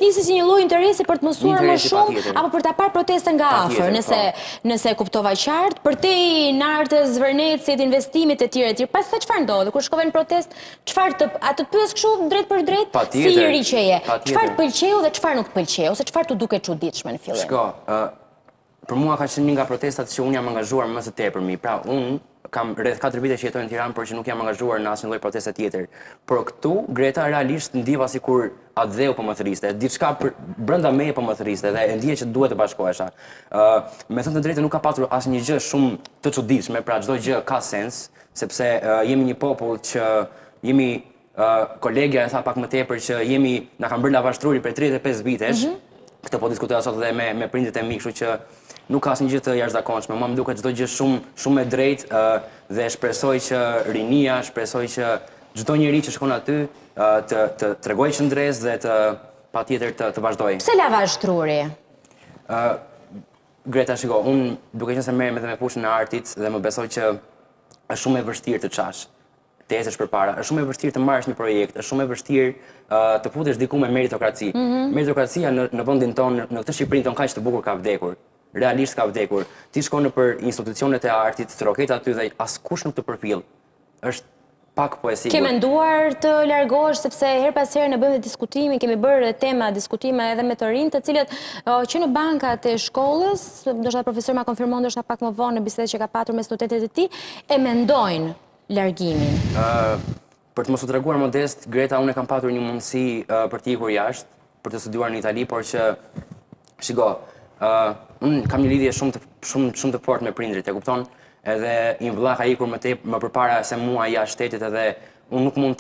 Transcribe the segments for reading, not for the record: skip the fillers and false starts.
nisi si një lloj interesi për të mësuar më shumë apo për ta parë protestën nga afër, nëse kuptova qartë, për te nartës, zvërnecit, investimit e tjerë. Pastaj çfarë ndodhi? Kur shkove në protestë, çfarë atë të pyes kështu drejt për drejt si i ri që je? Çfarë të pëlqeu dhe çfarë nuk të pëlqeu, ose çfarë të duket çuditshme në fillim? Shko, për mua ka qenë një nga protestat që unë jam angazhuar më së tepërmi. Pra, unë kam rreth 4 vite që jetoj në Tiranë, por që nuk jam angazhuar në asnjë lloj proteste tjetër. Por këtu, Greta realisht ndjeva sikur Adheu po më thëriste, diçka brenda meje po më thëriste dhe e ndjej që duhet të bashkohesha. Me thënë të drejtë nuk ka pasur asnjë gjë shumë të çuditshme, pra çdo gjë ka sens, sepse jemi një popull që jemi kolegja e tha pak më tepër që na kanë bërë lavashtruri për 35 vitesh. Këtë po diskutoja sot dhe me prindrit e mi, kështu që nuk ka asnjë gjë të jashtëzakonshme. Mua më duket çdo gjë shumë e drejtë dhe shpresoj që rinia, shpresoj që çdo njeri që shkon aty të tregojë qëndres dhe patjetër të vazhdojë. Pse lavashtruri? Greta, shiko, unë duke qenë se merrem edhe me fushën e artit dhe më besoj që është shumë e vështirë të çash. Të ecësh përpara, është shumë e vështirë të marrësh një projekt, është shumë e vështirë të futesh diku me meritokraci. Meritokracia në vendin tonë, në këtë Shqipërinë tonë kaq të bukur ka vdekur. Realisht ka vdekur. Ti shkon nëpër institucionet e artit, të roket aty dhe askush nuk të përpill. Është pak po e sigurt. Ke menduar të largohesh sepse her pas here ne bëjmë diskutime, kemi bërë diskutime edhe me të rinj, të cilët që në bankat e shkollës, ndoshta profesori ma konfirmon ndoshta pak më vonë në bisedë që ka patur me studentët e tij, e mendojnë largimin. Për të mos u treguar modest, Greta, unë kam patur një mundësi për të ikur jashtë, për të studiuar në Itali, por që shiko, unë kam një lidhje shumë të fortë me prindrit, e kupton? Edhe një vëlla ka ikur më përpara se mua jashtë shtetit edhe unë nuk mund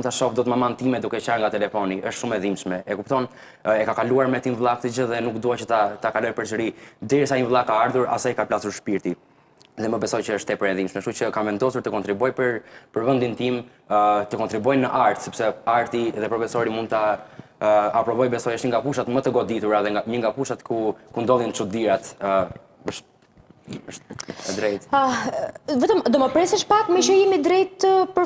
ta shoh dot maman time duke qarë nga telefoni, është shumë e dhimbshme. E kupton? E ka kaluar me tim vëlla këtë gjë dhe nuk dua që ta kaloj përsëri. Derisa një vëlla ka ardhur, asaj ka plasur shpirti. Dhe më besoj që është tepër e dhimbshme, kështu që kam vendosur të kontribuoj për vendin tim, të kontribuoj në art, sepse arti dhe profesori mund ta aprovoj, besoj është një nga fushat më të goditura dhe një nga fushat ku ndodhin çudirat. Është e drejtë. Vetëm do më presësh pak me që jemi drejt për